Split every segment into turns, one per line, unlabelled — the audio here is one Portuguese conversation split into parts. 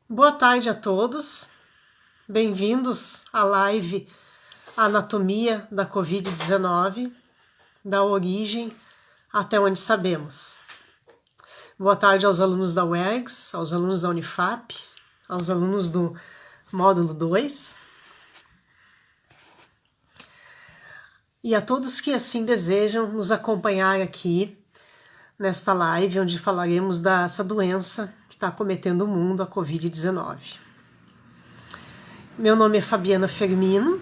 Boa tarde a todos, bem-vindos à live Anatomia da Covid-19, da origem até onde sabemos. Boa tarde aos alunos da UERGS, aos alunos da Unifap, aos alunos do módulo 2 e a todos que assim desejam nos acompanhar aqui nesta live, onde falaremos dessa doença que está acometendo o mundo, a Covid-19. Meu nome é Fabiana Fermino,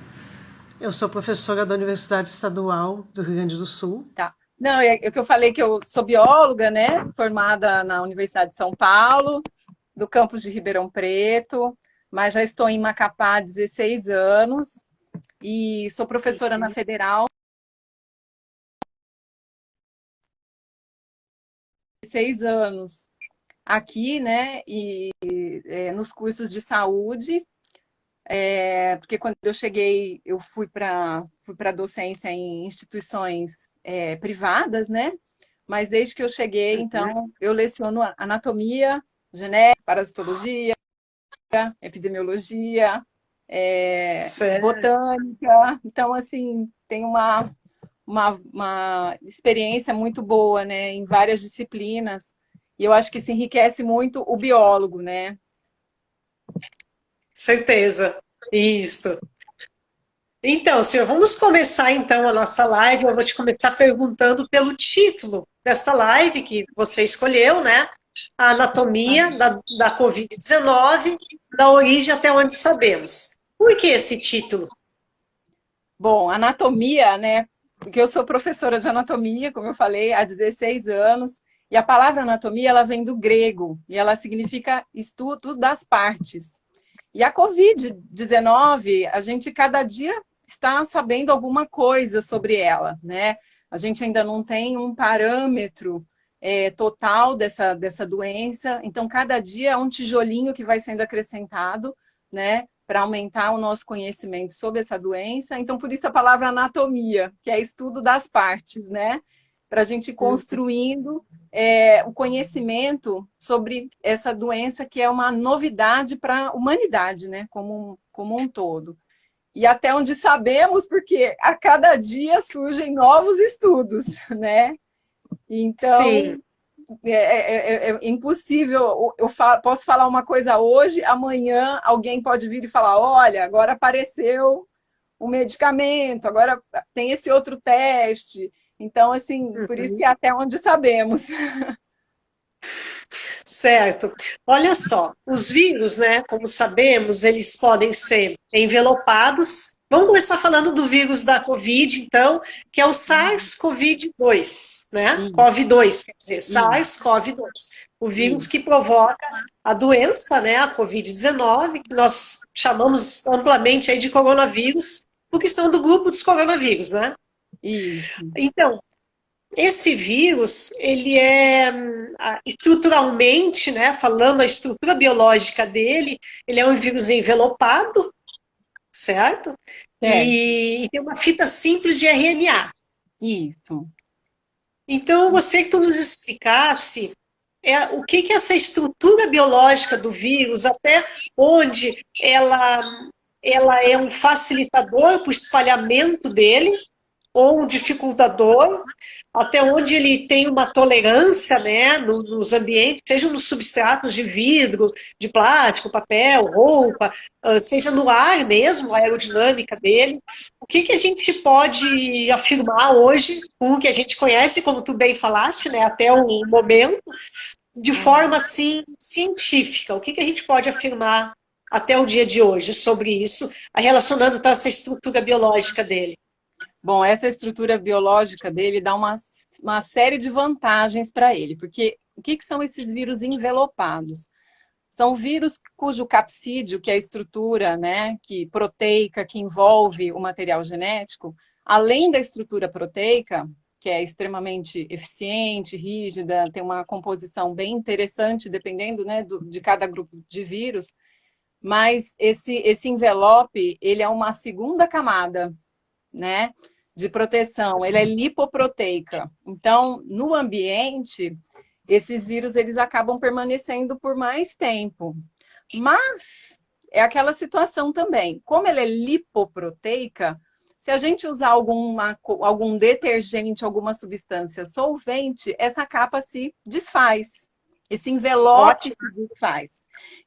eu sou professora da Universidade Estadual do Rio Grande do Sul.
Tá. Não, é o que eu falei, que eu sou bióloga, né? Formada na Universidade de São Paulo, do campus de Ribeirão Preto, mas já estou em Macapá há 16 anos e sou professora na Federal. 16 anos aqui, né? E nos cursos de saúde, porque quando eu cheguei, eu fui para docência em instituições privadas, né? Mas desde que eu cheguei, então, eu leciono anatomia, genética, parasitologia, epidemiologia, botânica. Então, assim, tem uma experiência muito boa, né, em várias disciplinas. E eu acho que se enriquece muito o biólogo, né?
Certeza, isso. Então, senhor, vamos começar então a nossa live. Eu vou te começar perguntando pelo título desta live que você escolheu, né? A anatomia da Covid-19, da origem até onde sabemos. Por que esse título?
Bom, anatomia, né? Porque eu sou professora de anatomia, como eu falei, há 16 anos. E a palavra anatomia, ela vem do grego, e ela significa estudo das partes. E a Covid-19, a gente cada dia está sabendo alguma coisa sobre ela, né? A gente ainda não tem um parâmetro total dessa doença, então cada dia é um tijolinho que vai sendo acrescentado, né? Para aumentar o nosso conhecimento sobre essa doença. Então, por isso a palavra anatomia, que é estudo das partes, né? Para a gente ir construindo o conhecimento sobre essa doença que é uma novidade para a humanidade, né? Como um todo. E até onde sabemos, porque a cada dia surgem novos estudos, né? Então,
Sim.
é impossível. Posso falar uma coisa hoje, amanhã alguém pode vir e falar: olha, agora apareceu um medicamento, agora tem esse outro teste. Então, assim, por isso que é até onde sabemos.
Certo. Olha só, os vírus, né, como sabemos, eles podem ser envelopados. Vamos começar falando do vírus da Covid, então, que é o SARS-CoV-2, né? CoV-2, quer dizer, SARS-CoV-2. O vírus que provoca a doença, né, a Covid-19, que nós chamamos amplamente aí de coronavírus, porque são do grupo dos coronavírus, né?
Isso.
Então, esse vírus, ele é estruturalmente, né, falando a estrutura biológica dele, ele é um vírus envelopado, certo? E tem uma fita simples de RNA.
Isso.
Então, eu gostaria que tu nos explicasse o que essa estrutura biológica do vírus, até onde ela é um facilitador para o espalhamento dele, ou um dificultador, até onde ele tem uma tolerância, né, nos ambientes, seja nos substratos de vidro, de plástico, papel, roupa, seja no ar mesmo, a aerodinâmica dele. O que a gente pode afirmar hoje, com o que a gente conhece, como tu bem falaste, né, até o momento, de forma assim científica? O que a gente pode afirmar até o dia de hoje sobre isso, relacionando essa estrutura biológica dele?
Bom, essa estrutura biológica dele dá uma série de vantagens para ele, porque o que são esses vírus envelopados? São vírus cujo capsídeo, que é a estrutura, né, proteica, que envolve o material genético, além da estrutura proteica, que é extremamente eficiente, rígida, tem uma composição bem interessante, dependendo, né, de cada grupo de vírus, mas esse envelope, ele é uma segunda camada, né, de proteção, ele é lipoproteica. Então, no ambiente, esses vírus eles acabam permanecendo por mais tempo. Mas é aquela situação também. Como ela é lipoproteica, se a gente usar algum detergente, alguma substância solvente, essa capa se desfaz. Esse envelope se desfaz.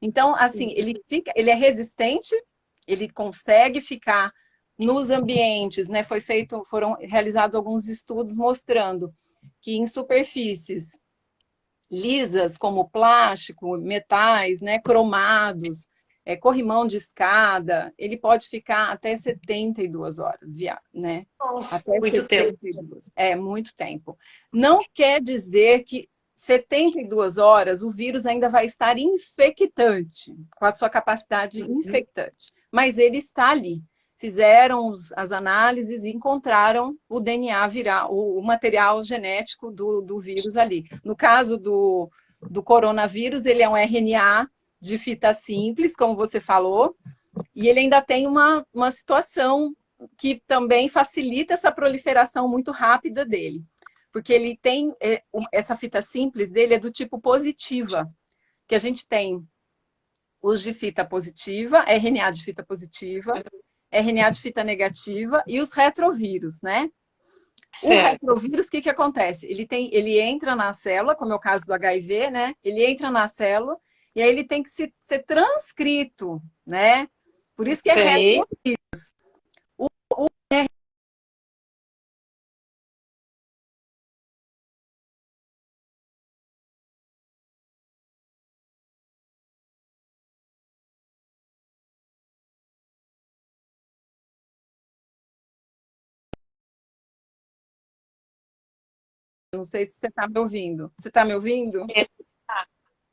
Então, assim, ele é resistente, ele consegue ficar nos ambientes, né? Foram realizados alguns estudos mostrando que em superfícies lisas, como plástico, metais, né, cromados, corrimão de escada, ele pode ficar até 72 horas, né?
Nossa,
Até
muito
72.
tempo.
É, muito tempo. Não quer dizer que 72 horas o vírus ainda vai estar infectante, com a sua capacidade infectante, mas ele está ali. Fizeram as análises e encontraram o DNA viral, o material genético do vírus ali. No caso do coronavírus, ele é um RNA de fita simples, como você falou, e ele ainda tem uma situação que também facilita essa proliferação muito rápida dele. Porque ele tem, essa fita simples dele é do tipo positiva, que a gente tem os de fita positiva, RNA de fita positiva, RNA de fita negativa e os retrovírus, né?
Certo.
O retrovírus, o que acontece? Ele entra na célula, como é o caso do HIV, né? Ele entra na célula e aí ele tem que ser transcrito, né? Por isso que é retrovírus. Não sei se você está me ouvindo. Você está me ouvindo?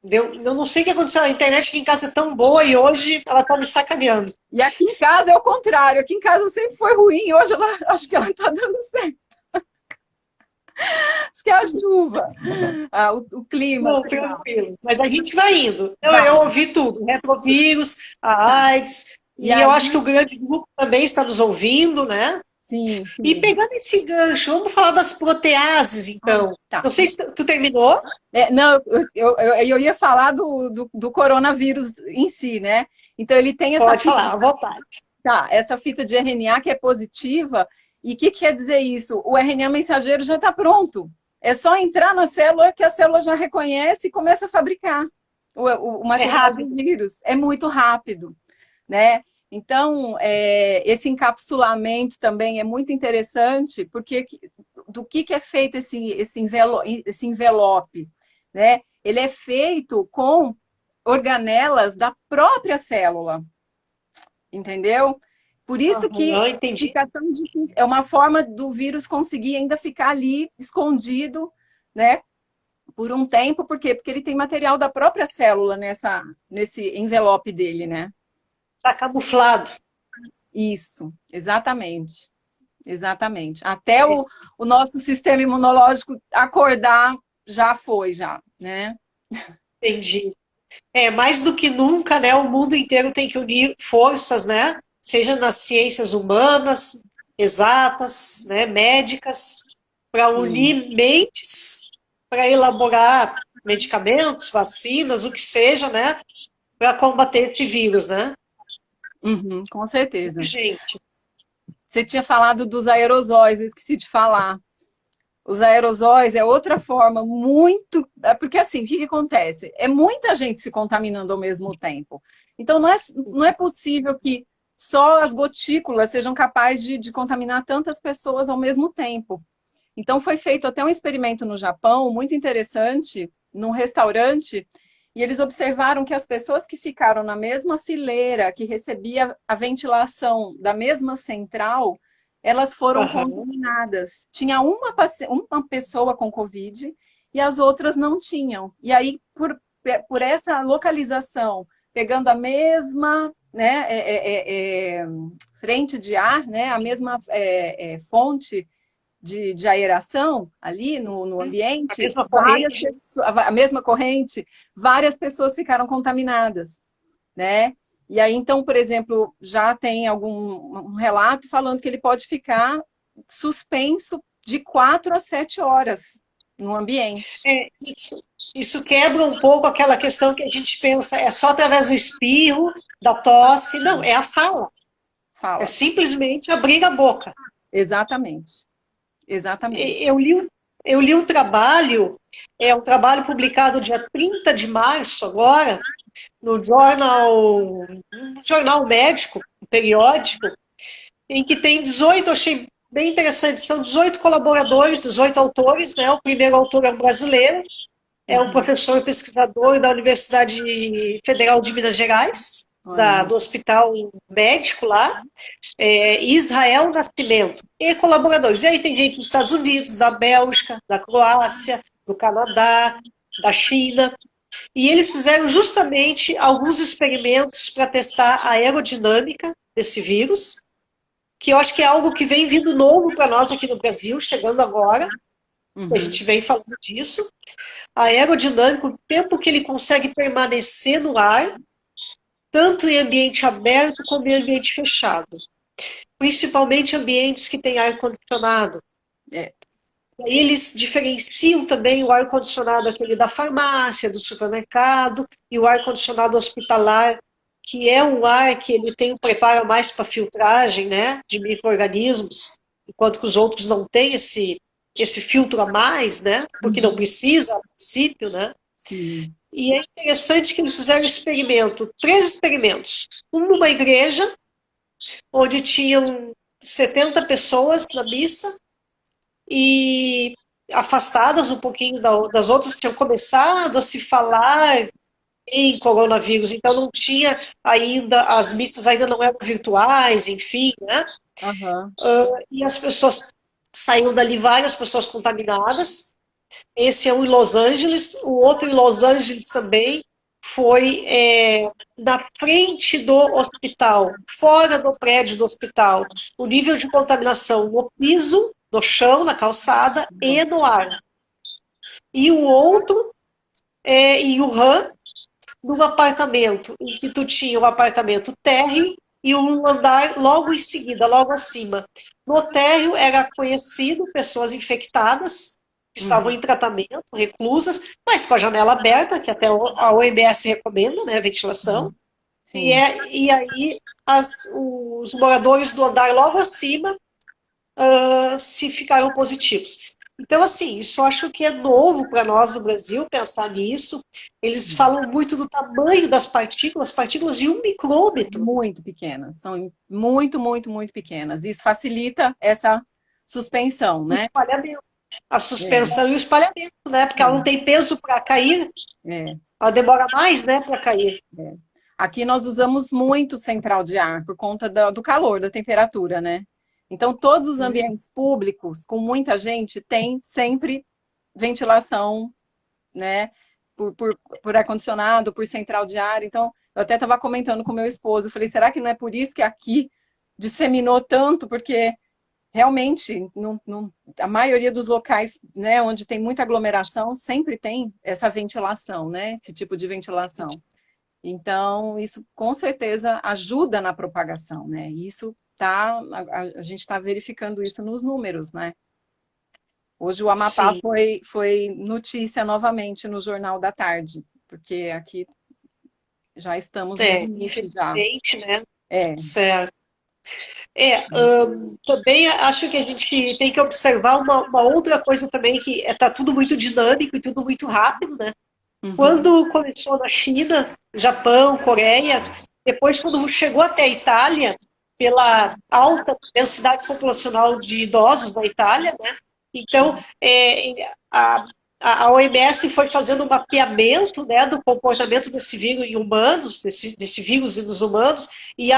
Eu não sei o que aconteceu. A internet aqui em casa é tão boa e hoje ela está me sacaneando.
E aqui em casa é o contrário. Aqui em casa sempre foi ruim. Hoje acho que ela está dando certo. Acho que é a chuva, o clima.
Não, tranquilo. Mas a gente vai indo. Então, eu ouvi tudo. Retrovírus, a AIDS. E eu acho que o grande grupo também está nos ouvindo, né?
Sim.
E pegando esse gancho, vamos falar das proteases, então.
Tá.
Não sei se tu terminou.
Não, eu ia falar do coronavírus em si, né? Então, ele tem essa
Pode falar, à vontade.
Tá, essa fita de RNA que é positiva. E o que quer dizer isso? O RNA mensageiro já está pronto. É só entrar na célula que a célula já reconhece e começa a fabricar o material do vírus. É muito rápido, né? Então, esse encapsulamento também é muito interessante, porque do que é feito esse envelope, né? Ele é feito com organelas da própria célula, entendeu? Por isso que fica tão difícil. É uma forma do vírus conseguir ainda ficar ali escondido, né? Por um tempo, por quê? Porque ele tem material da própria célula nesse envelope dele, né?
Está camuflado.
Isso, exatamente. Exatamente. Até o nosso sistema imunológico acordar, já foi, né?
Entendi. Mais do que nunca, né? O mundo inteiro tem que unir forças, né? Seja nas ciências humanas, exatas, né? Médicas, para unir mentes, para elaborar medicamentos, vacinas, o que seja, né? Para combater esse vírus, né?
Com certeza.
Gente.
Você tinha falado dos aerosóis, eu esqueci de falar. Os aerosóis é outra forma muito... Porque assim, o que acontece? É muita gente se contaminando ao mesmo tempo. Então, não é possível que só as gotículas sejam capazes de contaminar tantas pessoas ao mesmo tempo. Então, foi feito até um experimento no Japão, muito interessante, num restaurante, e eles observaram que as pessoas que ficaram na mesma fileira, que recebia a ventilação da mesma central, elas foram contaminadas. Tinha uma pessoa com Covid e as outras não tinham. E aí, por essa localização, pegando a mesma, né, frente de ar, né, a mesma fonte de aeração ali no ambiente, a mesma corrente, várias pessoas ficaram contaminadas, né? E aí, então, por exemplo, já tem um relato falando que ele pode ficar suspenso de 4 a 7 horas no ambiente.
Isso quebra um pouco aquela questão que a gente pensa, é só através do espirro, da tosse. Não, é a fala. É
Fala.
simplesmente abrir a boca.
Exatamente. Exatamente.
Eu li um trabalho, é um trabalho publicado dia 30 de março agora, no jornal médico, um periódico, em que tem 18, eu achei bem interessante, são 18 colaboradores, 18 autores, né? O primeiro autor é um brasileiro, é um professor e pesquisador da Universidade Federal de Minas Gerais, do Hospital Médico lá, Israel Nascimento, e colaboradores. E aí tem gente dos Estados Unidos, da Bélgica, da Croácia, do Canadá, da China, e eles fizeram justamente alguns experimentos para testar a aerodinâmica desse vírus, que eu acho que é algo que vem vindo novo para nós aqui no Brasil, chegando agora, a gente vem falando disso. A aerodinâmica, o tempo que ele consegue permanecer no ar, tanto em ambiente aberto como em ambiente fechado. Principalmente ambientes que têm ar-condicionado. Aí eles diferenciam também o ar-condicionado, aquele da farmácia, do supermercado, e o ar-condicionado hospitalar, que é um ar que ele tem um preparo mais para filtragem, né, de micro-organismos, enquanto que os outros não têm esse filtro a mais, né, porque não precisa, a princípio, né.
Sim.
E é interessante que eles fizeram três experimentos. Um numa igreja, onde tinham 70 pessoas na missa, e afastadas um pouquinho das outras, tinham começado a se falar em coronavírus, então não tinha ainda, as missas ainda não eram virtuais, enfim, né? E as pessoas saíram dali, várias pessoas contaminadas. Esse é um em Los Angeles, o outro em Los Angeles também foi na frente do hospital, fora do prédio do hospital, o nível de contaminação no piso, no chão, na calçada e no ar. E o outro em Wuhan, num apartamento, em que tu tinha um apartamento térreo e um andar logo em seguida, logo acima. No térreo era conhecido pessoas infectadas, que estavam em tratamento, reclusas, mas com a janela aberta, que até a OMS recomenda, né, ventilação. E aí os moradores do andar logo acima se ficaram positivos. Então, assim, isso eu acho que é novo para nós no Brasil, pensar nisso. Eles falam muito do tamanho das partículas de 1 micrômetro.
Muito pequenas, são muito, muito, muito pequenas. Isso facilita essa suspensão, né?
A suspensão e o espalhamento, né? Porque ela não tem peso para cair, ela demora mais, né, para cair.
Aqui nós usamos muito central de ar, por conta do calor, da temperatura, né? Então, todos os ambientes públicos, com muita gente, tem sempre ventilação, né? Por ar-condicionado, por central de ar. Então, eu até estava comentando com meu esposo, falei, será que não é por isso que aqui disseminou tanto? Porque realmente, a maioria dos locais, né, onde tem muita aglomeração, sempre tem essa ventilação, né? Esse tipo de ventilação. Então, isso com certeza ajuda na propagação, né? Isso a gente está verificando isso nos números, né? Hoje o Amapá foi notícia novamente no Jornal da Tarde, porque aqui já estamos no limite já.
Né? Certo. Também acho que a gente tem que observar uma outra coisa também, que está tudo muito dinâmico e tudo muito rápido, né? Quando começou na China, Japão, Coreia, depois quando chegou até a Itália, pela alta densidade populacional de idosos na Itália, né? Então, a OMS foi fazendo um mapeamento, né, do comportamento desse vírus em humanos, desse vírus nos humanos, e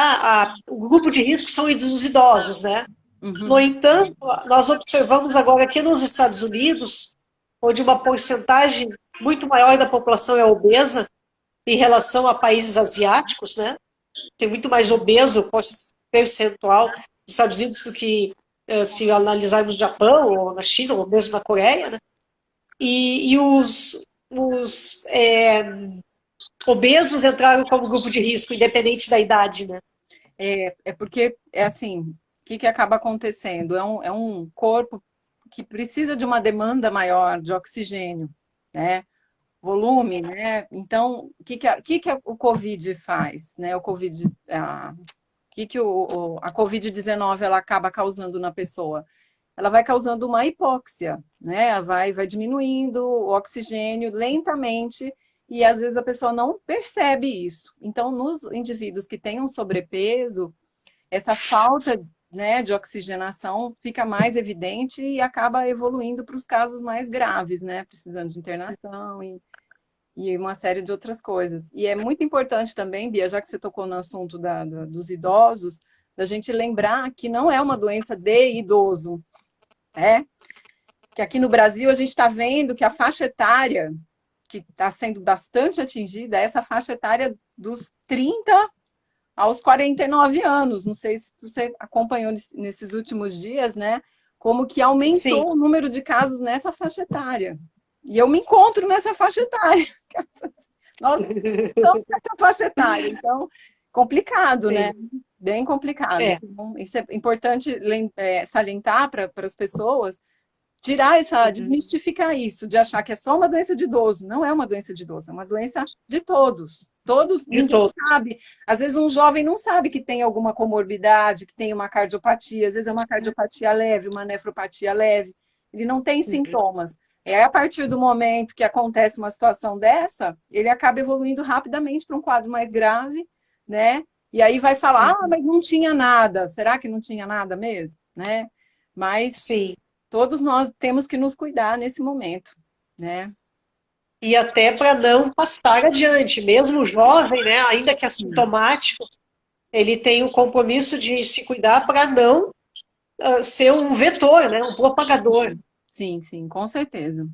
o grupo de risco são os idosos, né? No entanto, nós observamos agora aqui nos Estados Unidos, onde uma porcentagem muito maior da população é obesa em relação a países asiáticos, né? Tem muito mais obeso percentual dos Estados Unidos do que se analisarmos no Japão, ou na China, ou mesmo na Coreia, né? E os obesos entraram como grupo de risco, independente da idade, né?
Porque, assim, o que acaba acontecendo? É um corpo que precisa de uma demanda maior de oxigênio, né? volume, né? Então, o que o Covid faz, né? O Covid, a Covid-19 ela acaba causando na pessoa? Ela vai causando uma hipóxia, né? Ela vai diminuindo o oxigênio lentamente e às vezes a pessoa não percebe isso. Então, nos indivíduos que têm um sobrepeso, essa falta, né, de oxigenação fica mais evidente e acaba evoluindo para os casos mais graves, né? Precisando de internação e uma série de outras coisas. E é muito importante também, Bia, já que você tocou no assunto dos idosos, da gente lembrar que não é uma doença de idoso, que aqui no Brasil a gente está vendo que a faixa etária que está sendo bastante atingida é essa faixa etária dos 30 aos 49 anos. Não sei se você acompanhou nesses últimos dias, né? Como que aumentou
Sim.
o número de casos nessa faixa etária. E eu me encontro nessa faixa etária. Nossa, então, nessa faixa etária. Então, complicado,
Sim.
né? Bem complicado.
É.
Então, isso é importante salientar para as pessoas, tirar desmistificar isso, de achar que é só uma doença de idoso. Não é uma doença de idoso, é uma doença de todos. Ninguém sabe. Às vezes um jovem não sabe que tem alguma comorbidade, que tem uma cardiopatia, às vezes é uma cardiopatia leve, uma nefropatia leve. Ele não tem sintomas. É a partir do momento que acontece uma situação dessa, ele acaba evoluindo rapidamente para um quadro mais grave, né? E aí vai falar, mas não tinha nada. Será que não tinha nada mesmo? Né? Mas
Sim.
todos nós temos que nos cuidar nesse momento, né?
E até para não passar adiante. Mesmo o jovem, né, ainda que assintomático, ele tem o compromisso de se cuidar para não ser um vetor, né, um propagador.
Sim, sim, com certeza.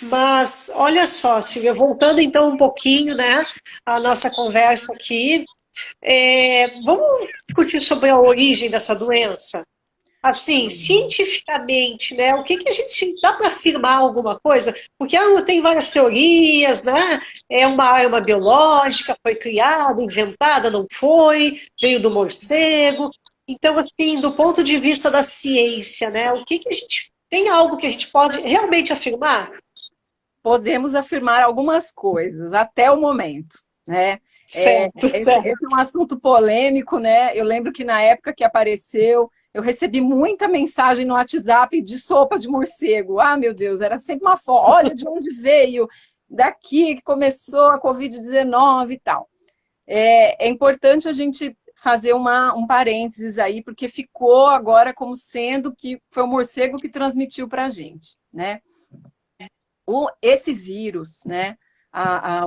Mas, olha só, Silvia, voltando então um pouquinho, né, a nossa conversa aqui, vamos discutir sobre a origem dessa doença? Assim, cientificamente, né, o que a gente dá para afirmar alguma coisa? Porque tem várias teorias, né? É uma arma biológica, foi criada, inventada, não foi, veio do morcego. Então, assim, do ponto de vista da ciência, né, o que a gente tem algo que a gente pode realmente afirmar?
Podemos afirmar algumas coisas até o momento, né?
Certo, certo.
Esse é um assunto polêmico, né? Eu lembro que na época que apareceu, eu recebi muita mensagem no WhatsApp de sopa de morcego. Ah, meu Deus, era sempre uma foto. Olha de onde veio, daqui que começou a Covid-19 e tal. É importante a gente fazer um parênteses aí, porque ficou agora como sendo que foi o morcego que transmitiu para a gente, né? Esse vírus, né?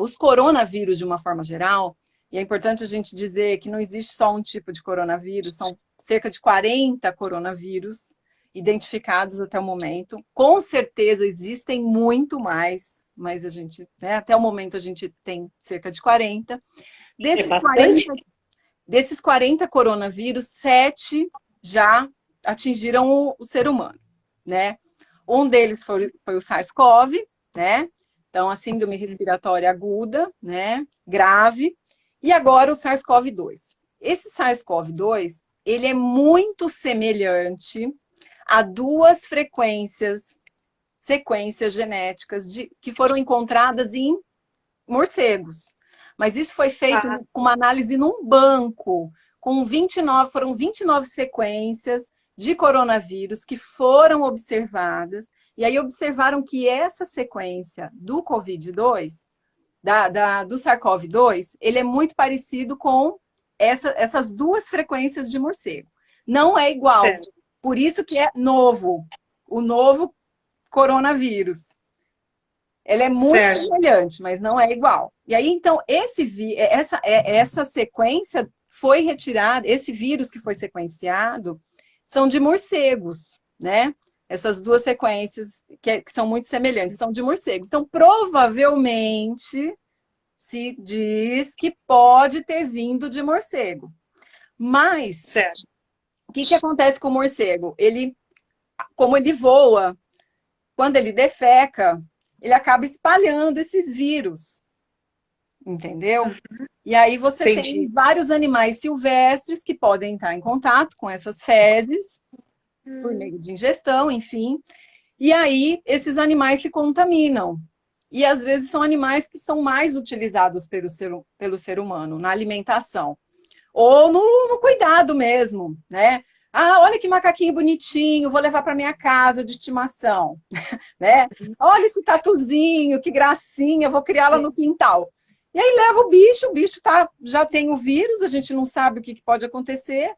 Os coronavírus, de uma forma geral, e é importante a gente dizer que não existe só um tipo de coronavírus, são cerca de 40 coronavírus identificados até o momento. Com certeza existem muito mais, mas a gente, né, até o momento a gente tem cerca de 40. Desses 40 coronavírus, 7 já atingiram o ser humano, né? Um deles foi o SARS-CoV, né? Então, a síndrome respiratória aguda, né? Grave. E agora o SARS-CoV-2. Esse SARS-CoV-2, ele é muito semelhante a duas sequências genéticas que foram encontradas em morcegos. Mas isso foi feito com uma análise num banco, foram 29 sequências de coronavírus que foram observadas, e aí observaram que essa sequência do Covid-2, do SARS-CoV-2, ele é muito parecido com essas duas frequências de morcego. Não é igual, certo. Por isso que é novo, o novo coronavírus. Ele é muito semelhante, mas não é igual. E aí, então, essa sequência foi retirada, esse vírus que foi sequenciado, são de morcegos, né? Essas duas sequências que são muito semelhantes, são de morcegos. Então, provavelmente, se diz que pode ter vindo de morcego. Mas, o que acontece com o morcego? Como ele voa, quando ele defeca, ele acaba espalhando esses vírus, entendeu? E aí você tem vários animais silvestres que podem entrar em contato com essas fezes, por meio de ingestão, enfim. E aí esses animais se contaminam. e às vezes são animais que são mais utilizados pelo ser humano, na alimentação. Ou no cuidado mesmo, né? Ah, olha que macaquinho bonitinho, vou levar para minha casa de estimação, né? Olha esse tatuzinho, que gracinha, vou criá-la no quintal. E aí leva o bicho já tem o vírus, a gente não sabe o que pode acontecer,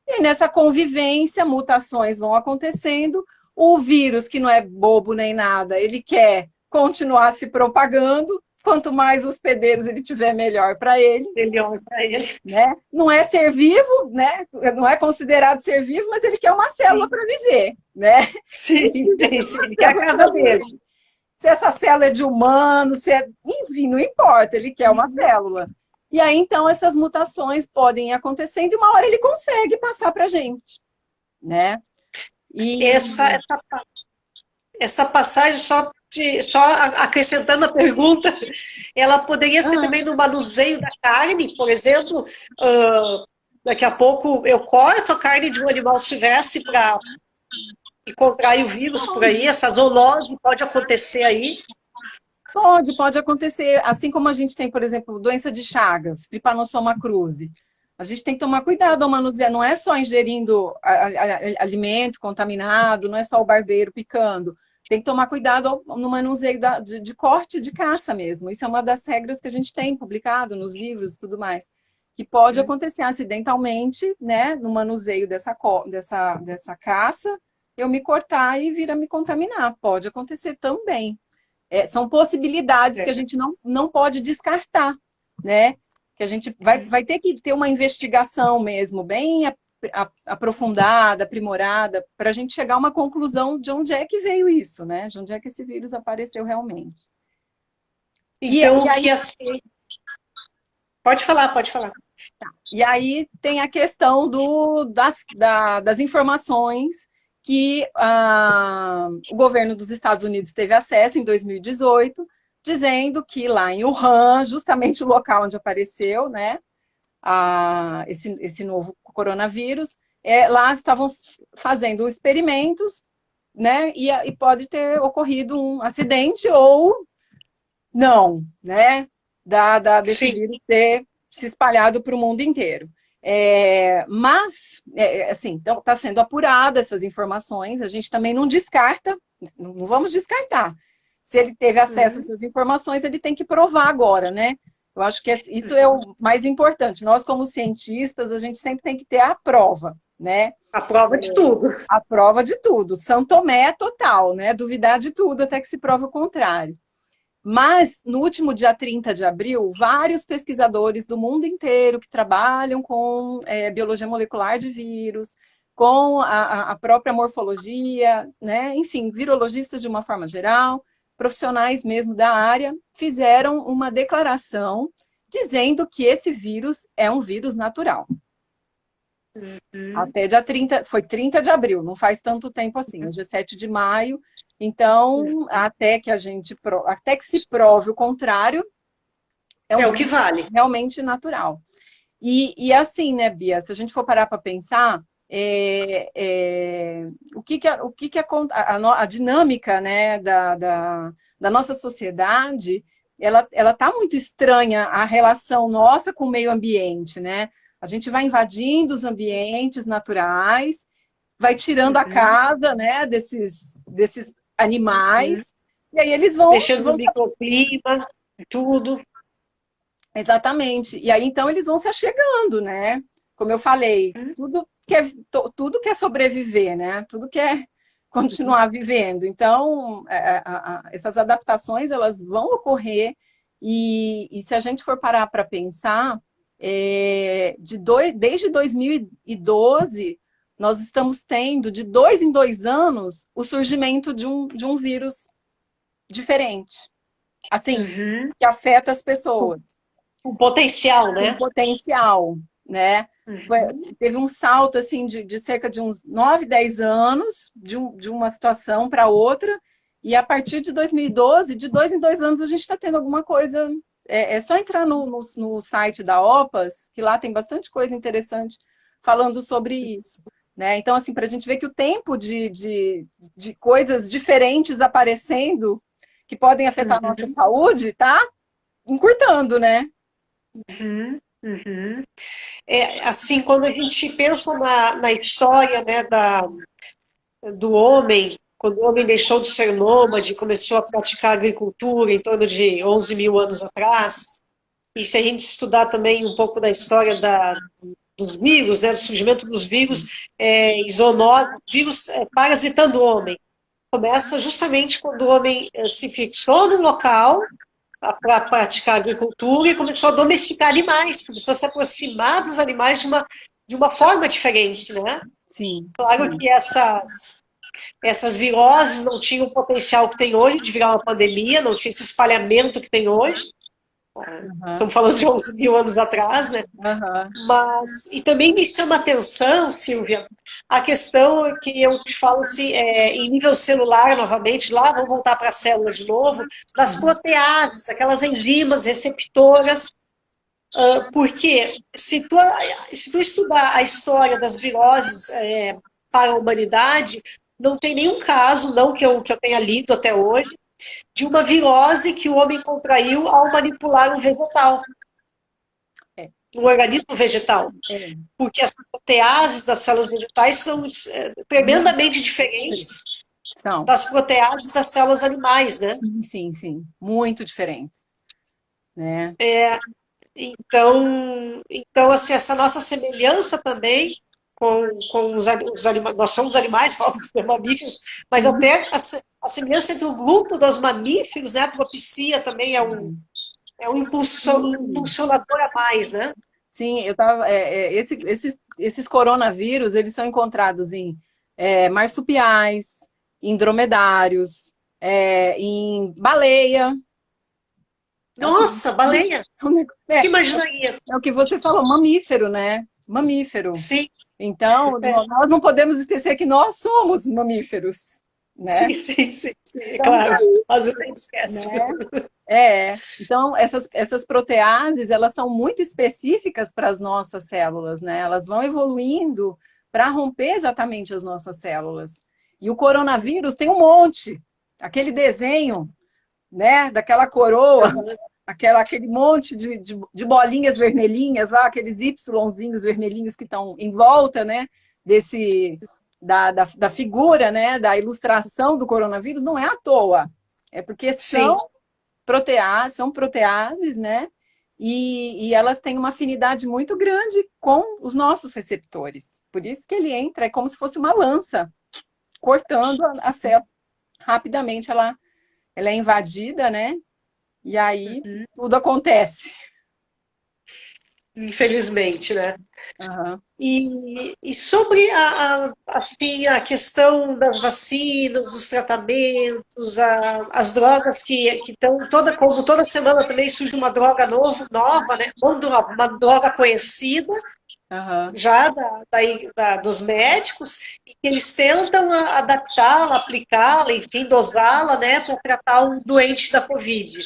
e nessa convivência, mutações vão acontecendo, o vírus, que não é bobo nem nada, ele quer continuar se propagando, quanto mais hospedeiros ele tiver, melhor para ele.
Melhor para ele.
Né? Não é ser vivo, né? Não é considerado ser vivo, mas ele quer uma célula para viver. Né?
Sim, ele quer a casa dele.
Se essa célula é de humano, enfim, não importa, ele quer uma célula. E aí, então, essas mutações podem ir acontecendo e uma hora ele consegue passar para a gente. Né? E...
Essa passagem, só acrescentando a pergunta, ela poderia ser também no manuseio da carne, por exemplo, daqui a pouco eu corto a carne de um animal silvestre para contrair o vírus por aí, essa zoonose pode acontecer aí?
Pode acontecer, assim como a gente tem, por exemplo, doença de Chagas, Trypanosoma cruzi. A gente tem que tomar cuidado ao manusear, não é só ingerindo alimento contaminado, não é só o barbeiro picando. Tem que tomar cuidado no manuseio de corte de caça mesmo. Isso é uma das regras que a gente tem publicado nos livros e tudo mais. Que pode acontecer acidentalmente, né, no manuseio dessa caça, eu me cortar e vir a me contaminar. Pode acontecer também. São possibilidades que a gente não pode descartar, né? Que a gente vai ter que ter uma investigação mesmo, bem aprofundada, aprimorada, para a gente chegar a uma conclusão de onde é que veio isso, né? De onde é que esse vírus apareceu realmente.
Então, Pode falar.
Tá. E aí tem a questão das informações que o governo dos Estados Unidos teve acesso em 2018, dizendo que lá em Wuhan, justamente o local onde apareceu, né, esse novo coronavírus, lá estavam fazendo experimentos, né, e pode ter ocorrido um acidente ou não, né, desse vírus ter se espalhado para o mundo inteiro. Mas, assim, então está sendo apurada essas informações, a gente também não descarta, não vamos descartar. Se ele teve acesso a essas informações, ele tem que provar agora, né? Eu acho que isso é o mais importante. Nós, como cientistas, a gente sempre tem que ter a prova, né?
A prova de tudo.
A prova de tudo. São Tomé total, né? Duvidar de tudo até que se prove o contrário. Mas, no último dia 30 de abril, vários pesquisadores do mundo inteiro que trabalham com biologia molecular de vírus, com a própria morfologia, né? Enfim, virologistas de uma forma geral, profissionais mesmo da área, fizeram uma declaração dizendo que esse vírus é um vírus natural. Até dia 30, foi 30 de abril, não faz tanto tempo assim, hoje é 7 de maio, então até que se prove o contrário,
é o que vale.
Realmente natural. E assim, né, Bia, se a gente for parar para pensar, a dinâmica, né, da nossa sociedade, ela está muito estranha, a relação nossa com o meio ambiente, né? A gente vai invadindo os ambientes naturais, vai tirando a casa, né, desses animais, e aí eles vão...
Mexendo no microclima, tudo.
Exatamente. E aí, então, eles vão se achegando, né? Como eu falei, tudo quer sobreviver, né? Tudo quer continuar vivendo. Então, essas adaptações, elas vão ocorrer, e se a gente for parar para pensar, desde 2012, nós estamos tendo, de 2 em 2 anos, o surgimento de um vírus diferente. Assim, que afeta as pessoas.
Um potencial, né?
Um potencial, né? Teve um salto, assim, de cerca de uns 9, 10 anos, de uma situação para outra, e a partir de 2012, de 2 em 2 anos, a gente está tendo alguma coisa... É só entrar no site da OPAS, que lá tem bastante coisa interessante falando sobre isso. Né? Então, assim, para a gente ver que o tempo de coisas diferentes aparecendo, que podem afetar a nossa saúde, tá encurtando, né?
Uhum, uhum. Assim, quando a gente pensa na história, né, do homem, quando o homem deixou de ser nômade, começou a praticar agricultura em torno de 11 mil anos atrás, e se a gente estudar também um pouco da história dos vírus, né, do surgimento dos vírus zoonoses, vírus parasitando o homem, começa justamente quando o homem se fixou no local para praticar agricultura e começou a domesticar animais, começou a se aproximar dos animais de uma forma diferente, né?
Sim.
Claro que essas viroses não tinham o potencial que tem hoje de virar uma pandemia, não tinha esse espalhamento que tem hoje. Estamos falando de 11 mil anos atrás, né? Mas, e também me chama a atenção, Silvia, a questão que eu te falo assim, em nível celular, novamente, lá vamos voltar para a célula de novo, das proteases, aquelas enzimas receptoras, porque se tu estudar a história das viroses para a humanidade, não tem nenhum caso, não que eu tenha lido até hoje, de uma virose que o homem contraiu ao manipular um vegetal. Um organismo vegetal. Porque as proteases das células vegetais são tremendamente diferentes das proteases das células animais, né?
Sim, sim. Muito diferentes. Né?
Então, assim, essa nossa semelhança também com os animais, nós somos animais, falamos de mamíferos, mas até a semelhança entre o grupo dos mamíferos, né, a propicia também é um impulsionador a mais, né?
Sim, esses coronavírus, eles são encontrados em marsupiais, em dromedários, em baleia.
Nossa, baleia! Que imaginaria?
É o que você falou, mamífero, né? Mamífero.
Sim.
Então, nós não podemos esquecer que nós somos mamíferos, né?
Sim, então, claro. Às vezes a gente esquece.
Né? Então, essas proteases, elas são muito específicas para as nossas células, né? Elas vão evoluindo para romper exatamente as nossas células. E o coronavírus tem um monte. Aquele desenho, né? Daquela coroa, aquele monte de bolinhas vermelhinhas lá, aqueles Yzinhos vermelhinhos que estão em volta, né? Da figura, né? Da ilustração do coronavírus, não é à toa. É porque são proteases, né? E elas têm uma afinidade muito grande com os nossos receptores. Por isso que ele entra, é como se fosse uma lança, cortando a célula. Rapidamente ela é invadida, né? E aí tudo acontece.
Infelizmente, né? E sobre a questão das vacinas, os tratamentos, as drogas que estão como toda semana também surge uma droga nova, né? Uma droga conhecida já dos médicos, e que eles tentam adaptá-la, aplicá-la, enfim, dosá-la, né, para tratar um doente da Covid.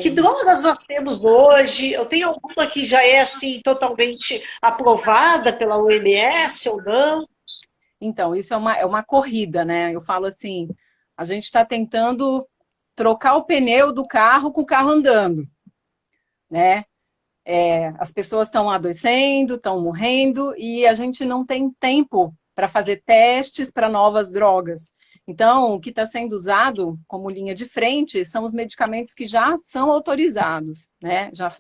Que drogas nós temos hoje? Eu tenho alguma que já é assim totalmente aprovada pela OMS ou não?
Então, isso é uma corrida, né? Eu falo assim, a gente está tentando trocar o pneu do carro com o carro andando, né? As pessoas estão adoecendo, estão morrendo, e a gente não tem tempo para fazer testes para novas drogas. Então, o que está sendo usado como linha de frente são os medicamentos que já são autorizados, né? Já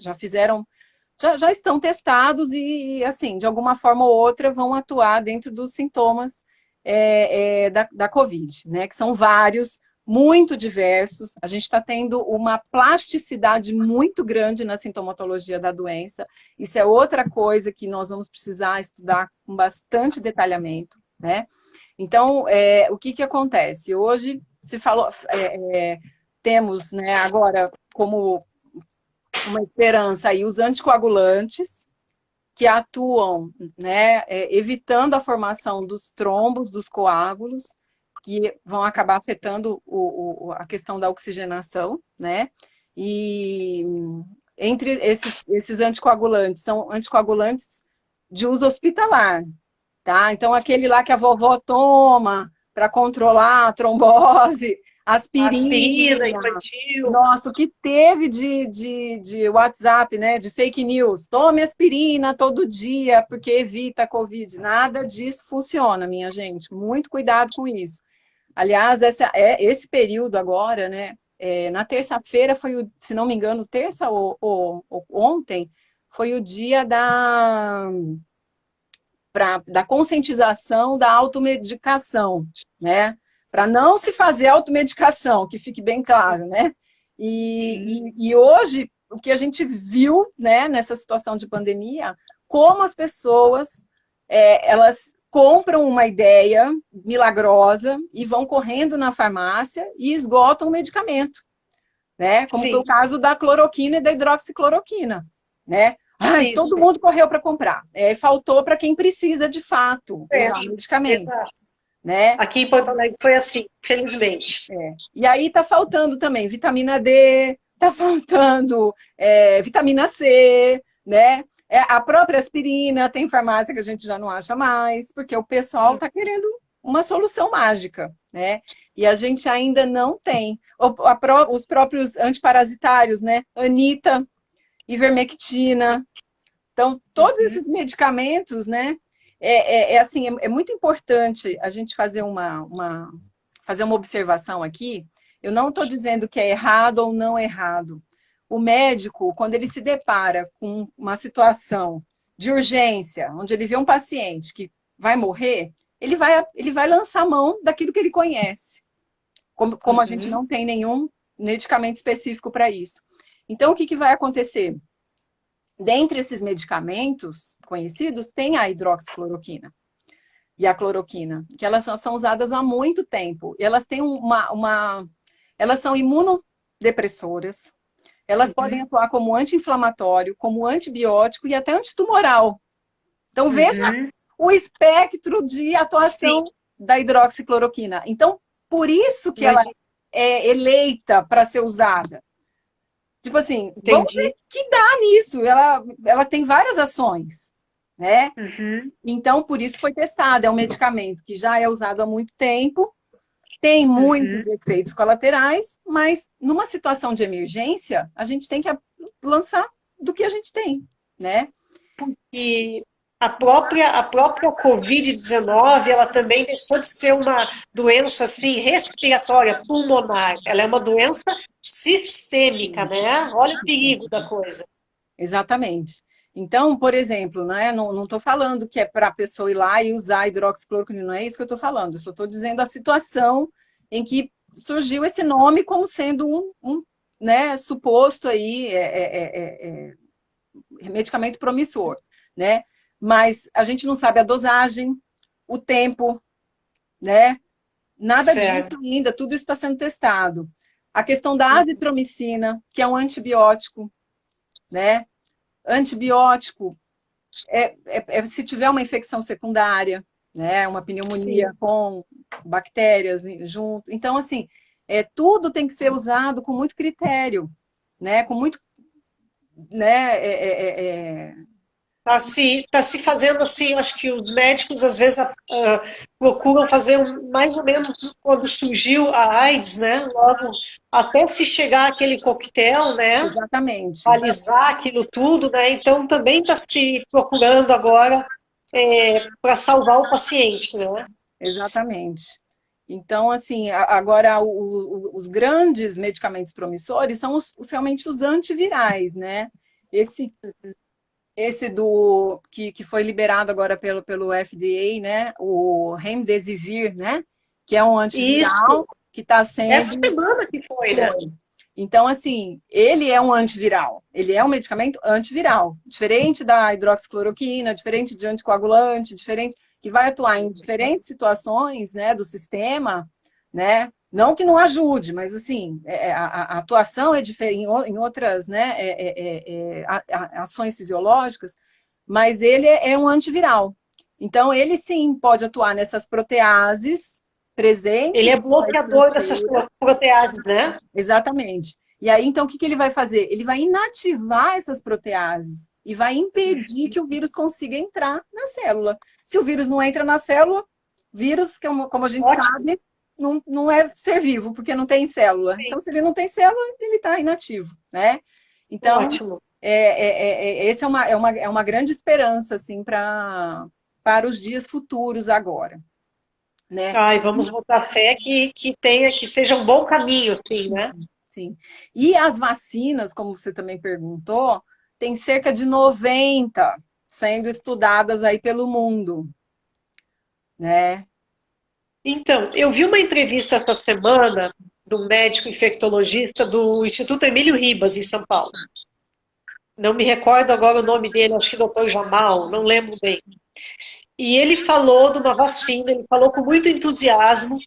estão testados e, assim, de alguma forma ou outra, vão atuar dentro dos sintomas da Covid, né? Que são vários, muito diversos. A gente está tendo uma plasticidade muito grande na sintomatologia da doença. Isso é outra coisa que nós vamos precisar estudar com bastante detalhamento, né? Então, o que acontece? Hoje, se falou, temos, né, agora como uma esperança aí os anticoagulantes, que atuam, né, evitando a formação dos trombos, dos coágulos, que vão acabar afetando a questão da oxigenação, né? E entre esses anticoagulantes, são anticoagulantes de uso hospitalar, tá? Então, aquele lá que a vovó toma para controlar a trombose,
Aspirina infantil.
Nossa, o que teve de WhatsApp, né? De fake news. Tome aspirina todo dia, porque evita a Covid. Nada disso funciona, minha gente. Muito cuidado com isso. Aliás, esse período agora, né? Na terça-feira foi, se não me engano, terça ou ontem, foi o dia da conscientização da automedicação, né? Para não se fazer automedicação, que fique bem claro, né? E hoje, o que a gente viu, né, nessa situação de pandemia, como as pessoas, elas compram uma ideia milagrosa e vão correndo na farmácia e esgotam o medicamento, né? Como foi o caso da cloroquina e da hidroxicloroquina, né? Ai, todo mundo correu para comprar. Faltou para quem precisa, de fato, usar o medicamento. Né?
Aqui em Porto Alegre foi assim, felizmente.
E aí tá faltando também vitamina D, tá faltando vitamina C, né? A própria aspirina tem farmácia que a gente já não acha mais, porque o pessoal tá querendo uma solução mágica, né? E a gente ainda não tem. Os próprios antiparasitários, né? Anita, ivermectina. Então, todos esses medicamentos, né? Assim, é muito importante a gente fazer uma observação aqui. Eu não estou dizendo que é errado ou não errado. O médico, quando ele se depara com uma situação de urgência, onde ele vê um paciente que vai morrer, ele vai lançar mão daquilo que ele conhece. Como a gente não tem nenhum medicamento específico para isso. Então, o que vai acontecer? Dentre esses medicamentos conhecidos, tem a hidroxicloroquina e a cloroquina, que elas são usadas há muito tempo. Elas têm elas são imunodepressoras, elas podem atuar como anti-inflamatório, como antibiótico e até antitumoral. Então, veja o espectro de atuação da hidroxicloroquina. Então, por isso que ela é eleita para ser usada. Tipo assim, vamos ver o que dá nisso. Ela tem várias ações, né? Então, por isso foi testada. É um medicamento que já é usado há muito tempo, tem muitos efeitos colaterais, mas numa situação de emergência, a gente tem que lançar do que a gente tem, né?
E a própria Covid-19, ela também deixou de ser uma doença assim, respiratória, pulmonar. Ela é uma doença sistêmica, né? Olha o perigo da coisa.
Exatamente. Então, por exemplo, né, não estou falando que é para a pessoa ir lá e usar hidroxicloroquina, não é isso que eu estou falando. Eu só estou dizendo a situação em que surgiu esse nome como sendo né, suposto aí, medicamento promissor, né? Mas a gente não sabe a dosagem, o tempo, né? Nada disso ainda, tudo isso está sendo testado. A questão da azitromicina, que é um antibiótico, né? Antibiótico, se tiver uma infecção secundária, né? Uma pneumonia com bactérias junto. Então, assim, tudo tem que ser usado com muito critério, né? Com muito, né?
Tá se fazendo assim, acho que os médicos às vezes procuram fazer mais ou menos quando surgiu a AIDS, né? Logo, até se chegar aquele coquetel, né?
Exatamente.
Balizar aquilo tudo, né? Então também está se procurando agora para salvar o paciente, né?
Exatamente. Então, assim, agora os grandes medicamentos promissores são realmente os antivirais, né? Esse que foi liberado agora pelo FDA, né? O Remdesivir, né? Que é um antiviral que está sendo...
Essa semana que foi, né?
Então, assim, ele é um antiviral. Ele é um medicamento antiviral. Diferente da hidroxicloroquina, diferente de anticoagulante, diferente... que vai atuar em diferentes situações, né? Do sistema, né? Não que não ajude, mas assim, a atuação é diferente em outras, né, ações fisiológicas, mas ele é um antiviral. Então, ele sim pode atuar nessas proteases presentes.
Ele é bloqueador dessas proteases, né?
Exatamente. E aí, então, o que ele vai fazer? Ele vai inativar essas proteases e vai impedir que o vírus consiga entrar na célula. Se o vírus não entra na célula, vírus, como a gente sabe, não é ser vivo, porque não tem célula.
Sim.
Então, se ele não tem célula, ele está inativo, né? Então,
Ótimo.
essa é uma grande esperança, assim, para os dias futuros agora, né?
Ai, vamos botar fé que seja um bom caminho, assim, né?
Sim. E as vacinas, como você também perguntou, tem cerca de 90 sendo estudadas aí pelo mundo, né?
Então, eu vi uma entrevista essa semana de um médico infectologista do Instituto Emílio Ribas, em São Paulo. Não me recordo agora o nome dele, acho que Dr. Jamal, não lembro bem. E ele falou de uma vacina, ele falou com muito entusiasmo.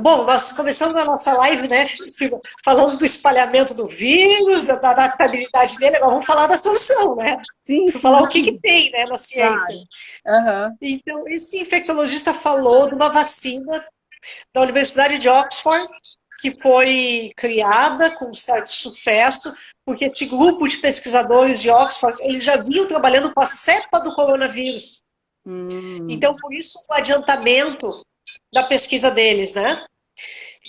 Bom, nós começamos a nossa live, né, Silvia, falando do espalhamento do vírus, da adaptabilidade dele, agora vamos falar da solução, né?
Sim,
falar o que tem, né, na ciência.
Claro. Uhum.
Então, esse infectologista falou de uma vacina da Universidade de Oxford, que foi criada com certo sucesso, porque esse grupo de pesquisadores de Oxford, eles já vinham trabalhando com a cepa do coronavírus. Então, por isso, o adiantamento da pesquisa deles, né?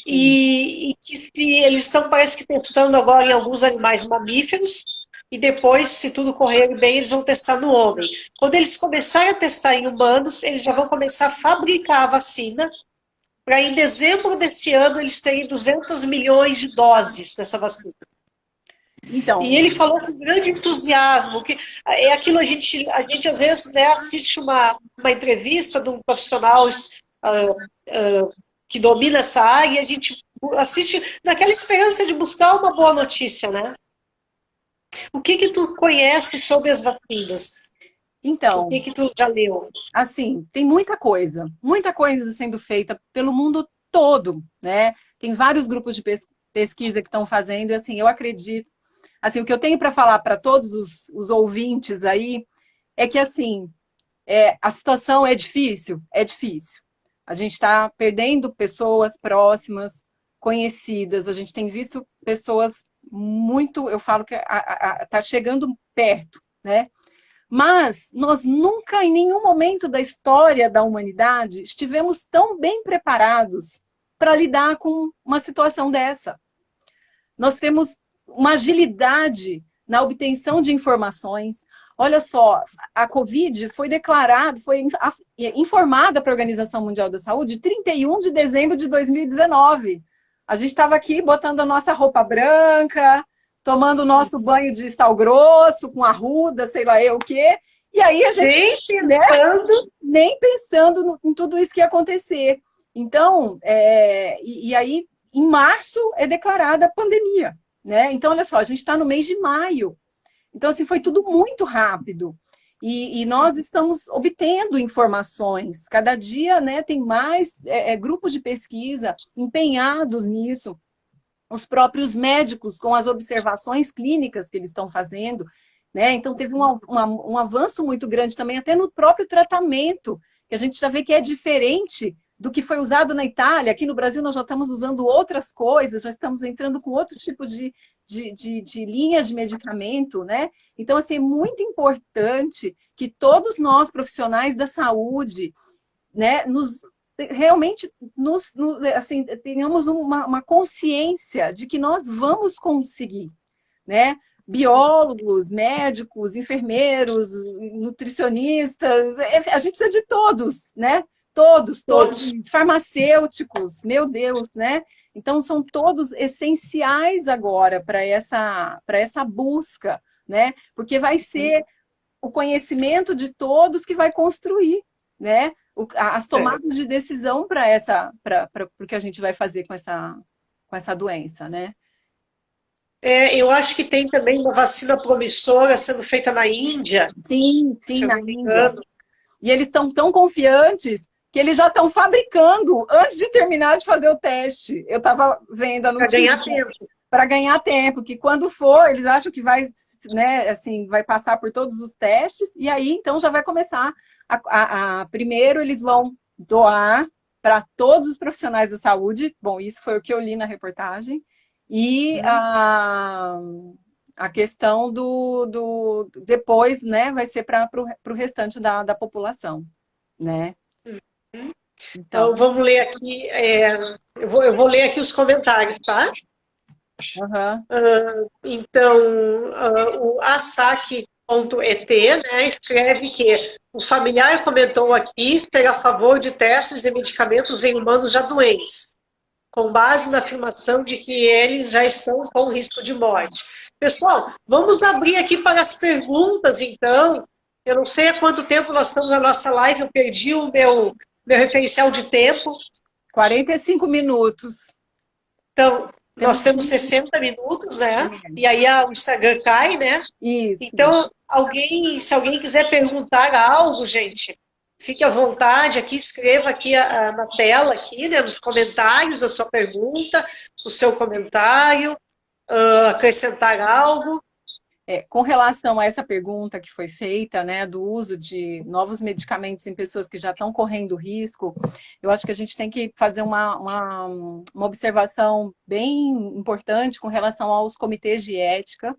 E que eles estão, parece que, testando agora em alguns animais mamíferos, e depois, se tudo correr bem, eles vão testar no homem. Quando eles começarem a testar em humanos, eles já vão começar a fabricar a vacina, para em dezembro desse ano eles terem 200 milhões de doses dessa vacina.
Então,
e ele falou com grande entusiasmo, que é aquilo, a gente às vezes, né, assiste uma entrevista de um profissional que domina essa área, e a gente assiste naquela esperança de buscar uma boa notícia, né? O que tu conhece sobre as vacinas?
Então,
o que tu já leu?
Assim, tem muita coisa sendo feita pelo mundo todo, né? Tem vários grupos de pesquisa que estão fazendo, e assim, eu acredito, assim, o que eu tenho para falar para todos os ouvintes aí é que, assim, a situação é difícil. A gente está perdendo pessoas próximas, conhecidas, a gente tem visto pessoas muito, eu falo que está chegando perto, né? Mas nós nunca, em nenhum momento da história da humanidade, estivemos tão bem preparados para lidar com uma situação dessa. Nós temos uma agilidade na obtenção de informações. Olha só, a Covid foi informada para a Organização Mundial da Saúde 31 de dezembro de 2019. A gente estava aqui botando a nossa roupa branca, tomando o nosso banho de sal grosso, com arruda, sei lá eu o quê. E aí a gente nem pensando em tudo isso que ia acontecer. Então, e aí, em março, é declarada a pandemia, né? Então, olha só, a gente está no mês de maio. Então, assim, foi tudo muito rápido. E nós estamos obtendo informações. Cada dia, né, tem mais grupos de pesquisa empenhados nisso. Os próprios médicos, com as observações clínicas que eles estão fazendo, né? Então, teve um avanço muito grande também, até no próprio tratamento, que a gente já vê que é diferente do que foi usado na Itália. Aqui no Brasil, nós já estamos usando outras coisas, já estamos entrando com outros tipos de linhas de medicamento, né? Então, assim, é muito importante que todos nós, profissionais da saúde, né, realmente assim, tenhamos uma consciência de que nós vamos conseguir, né? Biólogos, médicos, enfermeiros, nutricionistas, a gente precisa de todos, né? Todos, farmacêuticos, meu Deus, né? Então, são todos essenciais agora para essa busca, né? Porque vai ser o conhecimento de todos que vai construir, né? As tomadas de decisão para o que a gente vai fazer com essa doença, né?
Eu acho que tem também uma vacina promissora sendo feita na Índia.
Sim, na Índia. E eles estão tão confiantes que eles já estão fabricando antes de terminar de fazer o teste. Eu estava vendo a notícia. Para ganhar tempo, que quando for, eles acham que vai, né, assim, vai passar por todos os testes, e aí, então, já vai começar primeiro eles vão doar para todos os profissionais da saúde. Bom, isso foi o que eu li na reportagem. E a questão depois, né, vai ser para o restante da população, né?
Então, vamos ler aqui, eu vou ler aqui os comentários, tá? Então, o Asaki.et, né, escreve que o familiar comentou aqui ser a favor de testes de medicamentos em humanos já doentes, com base na afirmação de que eles já estão com risco de morte. Pessoal, vamos abrir aqui para as perguntas, então. Eu não sei há quanto tempo nós estamos na nossa live, eu perdi o meu referencial de tempo.
45 minutos.
Então, nós temos 60 minutos, né? E aí o Instagram cai, né?
Isso.
Então, se alguém quiser perguntar algo, gente, fique à vontade aqui, escreva aqui na tela, aqui, né, nos comentários, a sua pergunta, o seu comentário, acrescentar algo.
Com relação a essa pergunta que foi feita, né, do uso de novos medicamentos em pessoas que já estão correndo risco, eu acho que a gente tem que fazer uma observação bem importante com relação aos comitês de ética,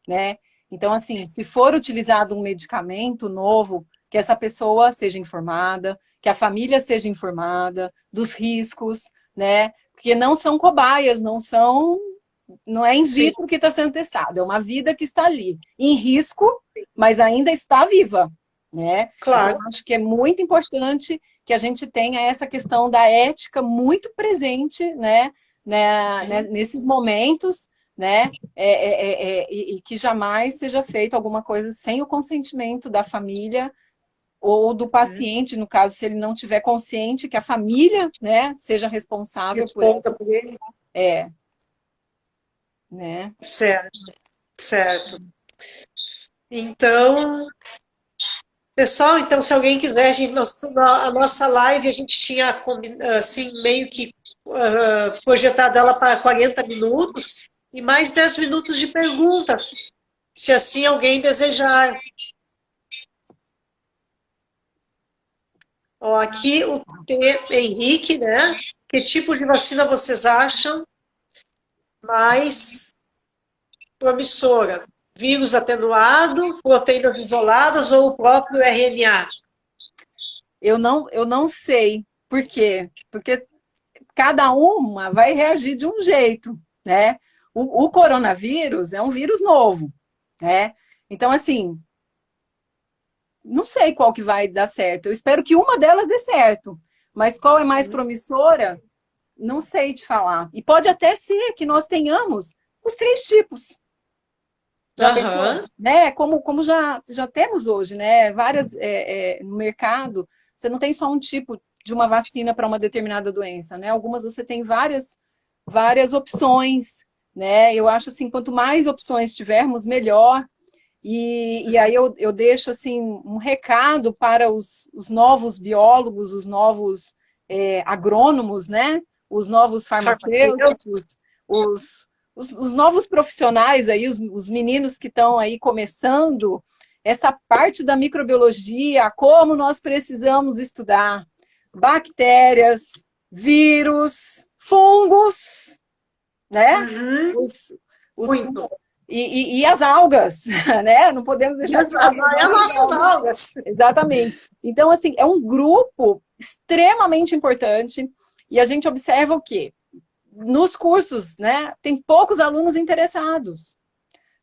né? Então, assim, se for utilizado um medicamento novo, que essa pessoa seja informada, que a família seja informada dos riscos, né? Porque não são cobaias, não é in vitro que está sendo testado, é uma vida que está ali, em risco, mas ainda está viva, né?
Claro.
Então, acho que é muito importante que a gente tenha essa questão da ética muito presente, né? Nesses momentos, né? E que jamais seja feito alguma coisa sem o consentimento da família ou do paciente, no caso, se ele não tiver consciente que a família, né, seja responsável por ele. Né?
Certo. Então, pessoal, se alguém quiser, a nossa live, a gente tinha assim, meio que projetado ela para 40 minutos e mais 10 minutos de perguntas, se assim alguém desejar. Ó, aqui o T. Henrique, né? Que tipo de vacina vocês acham mais promissora? Vírus atenuado, proteínas isoladas ou o próprio RNA?
Eu não sei. Por quê? Porque cada uma vai reagir de um jeito, né? O coronavírus é um vírus novo, né? Então, assim, não sei qual que vai dar certo. Eu espero que uma delas dê certo. Mas qual é mais promissora? Não sei te falar. E pode até ser que nós tenhamos os 3 tipos. Já pensou, né? Como já temos hoje, né? Várias no mercado, você não tem só um tipo de uma vacina para uma determinada doença, né? Algumas você tem várias opções, né? Eu acho assim, quanto mais opções tivermos, melhor. E aí eu deixo assim um recado para os novos biólogos, os novos agrônomos, né? Os novos farmacêuticos, os novos profissionais aí, os meninos que estão aí começando essa parte da microbiologia, como nós precisamos estudar bactérias, vírus, fungos, né? E as algas, né? Não podemos deixar de falar.
As nossas algas.
Exatamente. Então, assim, é um grupo extremamente importante e a gente observa o quê? Nos cursos, né? Tem poucos alunos interessados.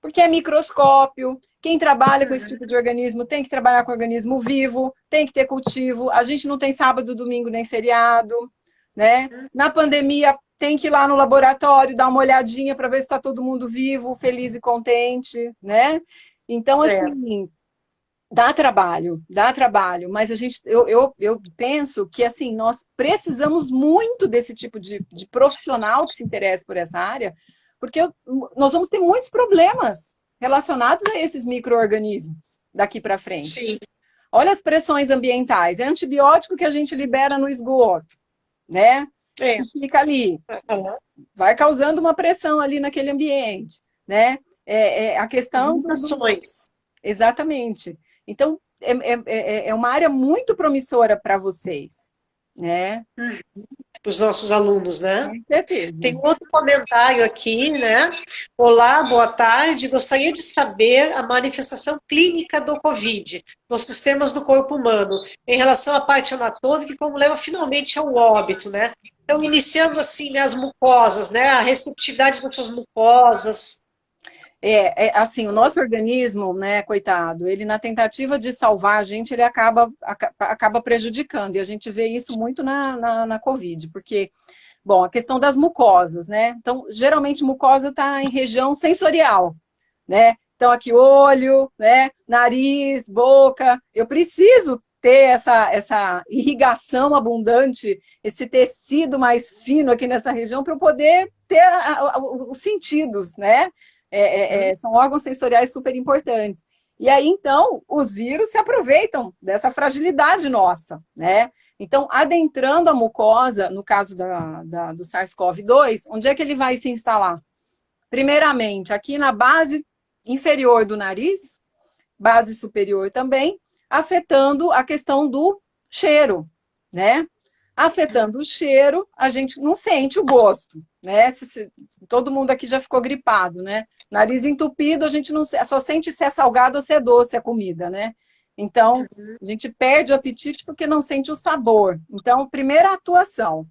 Porque é microscópio, quem trabalha com esse tipo de organismo tem que trabalhar com organismo vivo, tem que ter cultivo, a gente não tem sábado, domingo, nem feriado, né? Na pandemia tem que ir lá no laboratório, dar uma olhadinha para ver se está todo mundo vivo, feliz e contente, né? Então, assim, dá trabalho, mas eu penso que, assim, nós precisamos muito desse tipo de profissional que se interesse por essa área, porque nós vamos ter muitos problemas relacionados a esses micro-organismos daqui para frente.
Sim.
Olha as pressões ambientais, é antibiótico que a gente libera no esgoto, né? Fica ali, vai causando uma pressão ali naquele ambiente, né? A questão Exatamente. Então, é uma área muito promissora para vocês, né?
Para os nossos alunos, né?
Com certeza.
Tem outro comentário aqui, né? Olá, boa tarde. Gostaria de saber a manifestação clínica do COVID nos sistemas do corpo humano, em relação à parte anatômica e como leva finalmente ao óbito, né? Então, iniciando assim, né, as mucosas, né? A receptividade das mucosas.
Assim, o nosso organismo, né, coitado, ele na tentativa de salvar a gente, ele acaba prejudicando, e a gente vê isso muito na Covid, porque, bom, a questão das mucosas, né, então, geralmente mucosa está em região sensorial, né, então aqui olho, né, nariz, boca, eu preciso ter essa irrigação abundante, esse tecido mais fino aqui nessa região para eu poder ter os sentidos, né, são órgãos sensoriais super importantes. E aí, então, os vírus se aproveitam dessa fragilidade nossa, né? Então, adentrando a mucosa, no caso do SARS-CoV-2, onde é que ele vai se instalar? Primeiramente, aqui na base inferior do nariz, base superior também, afetando a questão do cheiro, né? Afetando o cheiro, a gente não sente o gosto, né? Todo mundo aqui já ficou gripado, né? Nariz entupido, a gente não só sente se é salgado ou se é doce a comida, né? Então, a gente perde o apetite porque não sente o sabor. Então, primeira atuação.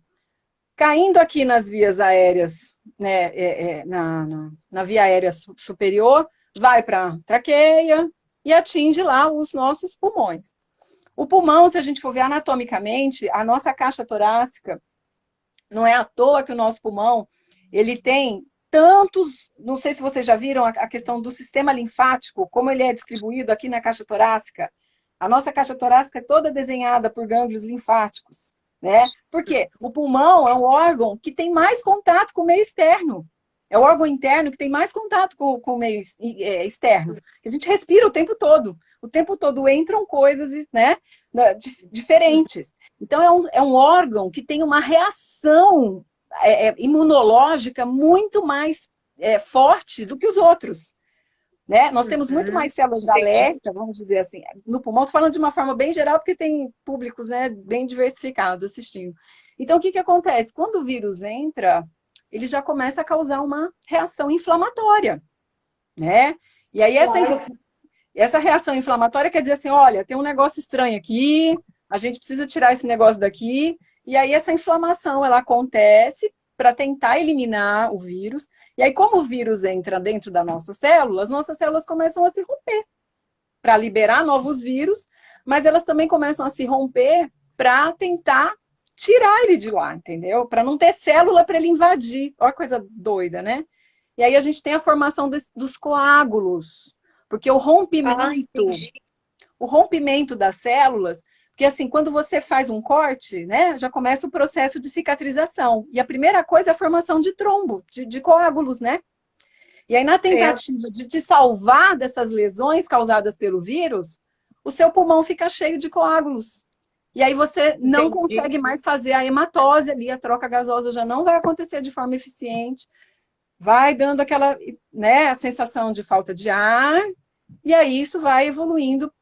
Caindo aqui nas vias aéreas, né, na via aérea superior, vai para a traqueia e atinge lá os nossos pulmões. O pulmão, se a gente for ver anatomicamente, a nossa caixa torácica, não é à toa que o nosso pulmão, ele tem tantos, não sei se vocês já viram a questão do sistema linfático, como ele é distribuído aqui na caixa torácica. A nossa caixa torácica é toda desenhada por gânglios linfáticos, né? Porque o pulmão é um órgão que tem mais contato com o meio externo. É o órgão interno que tem mais contato com o meio externo. A gente respira o tempo todo. O tempo todo entram coisas, né, diferentes. Então, é um órgão que tem uma reação imunológica muito mais forte do que os outros. Né? Nós temos muito mais células de alerta, vamos dizer assim, no pulmão. Estou falando de uma forma bem geral, porque tem públicos, né, bem diversificados assistindo. Então, o que acontece? Quando o vírus entra, ele já começa a causar uma reação inflamatória, né? E aí essa reação inflamatória quer dizer assim, olha, tem um negócio estranho aqui, a gente precisa tirar esse negócio daqui, e aí essa inflamação, ela acontece para tentar eliminar o vírus, e aí como o vírus entra dentro das nossas células começam a se romper para liberar novos vírus, mas elas também começam a se romper para tentar tirar ele de lá, entendeu? Para não ter célula para ele invadir. Olha que coisa doida, né? E aí a gente tem a formação dos coágulos, porque o rompimento das células, porque assim, quando você faz um corte, né, já começa o processo de cicatrização. E a primeira coisa é a formação de trombo, de coágulos, né? E aí, na tentativa de te salvar dessas lesões causadas pelo vírus, o seu pulmão fica cheio de coágulos. E aí você não consegue mais fazer a hematose ali, a troca gasosa já não vai acontecer de forma eficiente, vai dando aquela, né, a sensação de falta de ar, e aí isso vai evoluindo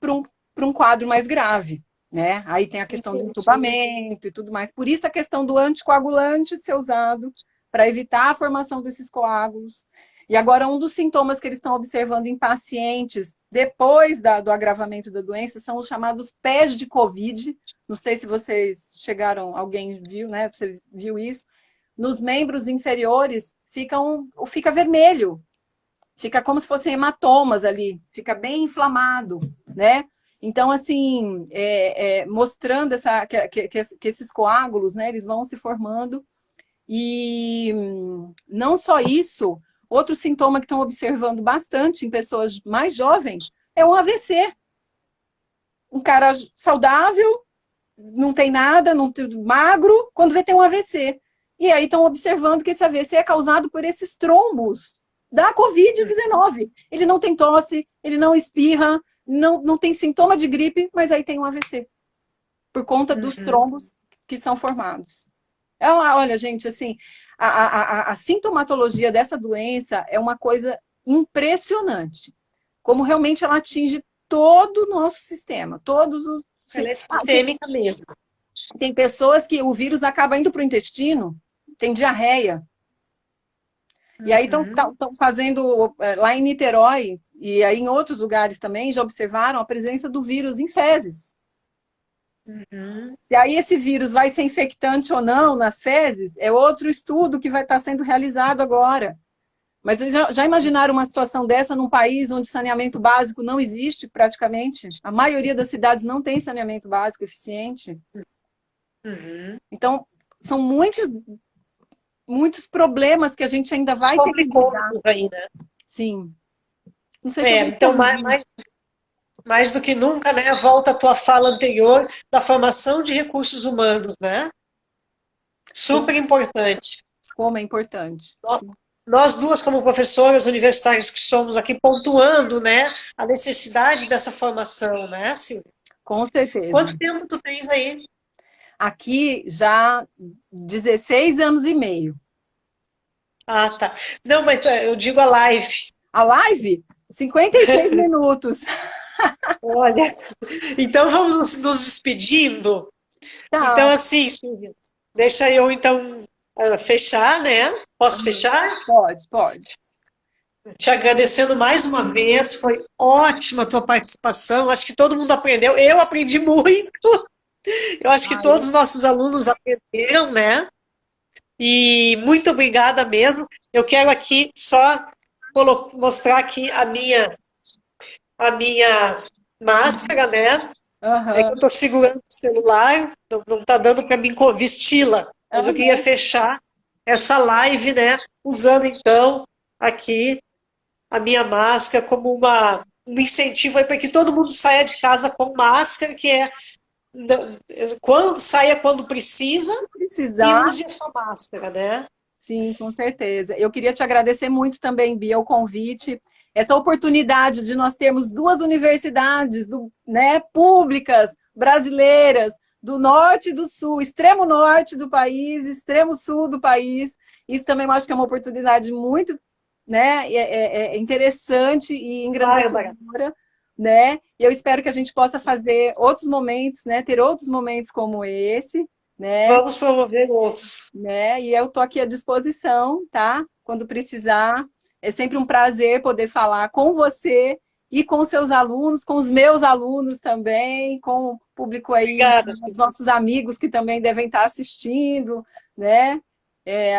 para um quadro mais grave, né? Aí tem a questão do entubamento e tudo mais. Por isso a questão do anticoagulante ser usado para evitar a formação desses coágulos. E agora, um dos sintomas que eles estão observando em pacientes depois do agravamento da doença são os chamados pés de Covid. Não sei se vocês chegaram, alguém viu, né? Você viu isso? Nos membros inferiores fica vermelho, fica como se fossem hematomas ali, fica bem inflamado, né? Então, assim, mostrando que esses coágulos, né, eles vão se formando. E não só isso, outro sintoma que estão observando bastante em pessoas mais jovens é um AVC. Um cara saudável, não tem nada, magro, quando vê tem um AVC. E aí estão observando que esse AVC é causado por esses trombos da Covid-19. Ele não tem tosse, ele não espirra, não tem sintoma de gripe, mas aí tem um AVC. Por conta dos trombos que são formados. Olha, gente, assim, a sintomatologia dessa doença é uma coisa impressionante. Como realmente ela atinge todo o nosso sistema, todos os...
Ela é sistêmica mesmo.
Tem pessoas que o vírus acaba indo para o intestino, tem diarreia. E aí estão fazendo, lá em Niterói, e aí em outros lugares também, já observaram a presença do vírus em fezes. Se aí esse vírus vai ser infectante ou não nas fezes, é outro estudo que vai estar sendo realizado agora. Mas vocês já imaginaram uma situação dessa num país onde saneamento básico não existe praticamente? A maioria das cidades não tem saneamento básico eficiente. Então, são muitos problemas que a gente ainda vai ter que lidar.
Aí, né?
Sim. Não sei se
então, mais do que nunca, né, volta à tua fala anterior da formação de recursos humanos, né? Super importante.
Como é importante.
Nós duas, como professoras universitárias que somos aqui, pontuando, né, a necessidade dessa formação, né, Silvia?
Com certeza.
Quanto tempo tu tens aí?
Aqui já 16 anos e meio.
Ah, tá. Não, mas eu digo a live.
A live? 56 minutos.
Olha, então vamos nos despedindo.
Tá.
Então, assim, Silvia, deixa eu, então, fechar, né? Posso fechar?
Pode.
Te agradecendo mais uma vez, foi ótima a tua participação, acho que todo mundo aprendeu, eu aprendi muito, eu acho que todos os nossos alunos aprenderam, né? E muito obrigada mesmo. Eu quero aqui só mostrar aqui a minha máscara, né? É que eu estou segurando o celular, não está dando para mim vesti-la, mas eu queria fechar essa live, né? Usando então aqui a minha máscara como um incentivo aí para que todo mundo saia de casa com máscara, que é saia quando precisa e use a sua máscara, né?
Sim, com certeza. Eu queria te agradecer muito também, Bia, o convite, essa oportunidade de nós termos duas universidades públicas, brasileiras, do norte e do sul, extremo norte do país, extremo sul do país. Isso também eu acho que é uma oportunidade muito interessante e engrandecedora, né? E eu espero que a gente possa fazer outros momentos, né? Ter outros momentos como esse, né?
Vamos promover outros.
Né? E eu estou aqui à disposição, tá? Quando precisar. É sempre um prazer poder falar com você e com os seus alunos, com os meus alunos também, com o público aí,
Obrigada.
Os nossos amigos que também devem estar assistindo, né?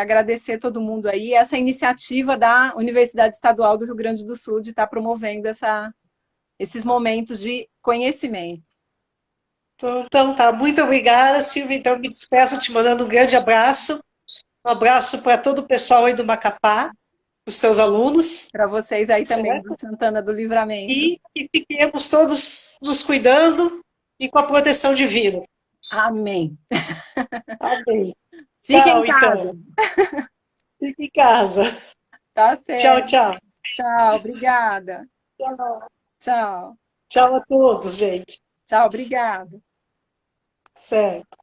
Agradecer todo mundo aí, essa iniciativa da Universidade Estadual do Rio Grande do Sul de estar promovendo esses momentos de conhecimento.
Então tá, muito obrigada, Silvia. Então me despeço te mandando um grande abraço. Um abraço para todo o pessoal aí do Macapá, os teus alunos.
Para vocês aí também, do Santana do Livramento.
E que fiquemos todos nos cuidando e com a proteção divina.
Amém.
Amém.
Fique em casa.
Então. Fique em casa.
Tá certo.
Tchau.
Tchau, obrigada.
Tchau. Tchau a todos, gente.
Tchau, obrigada.
Certo.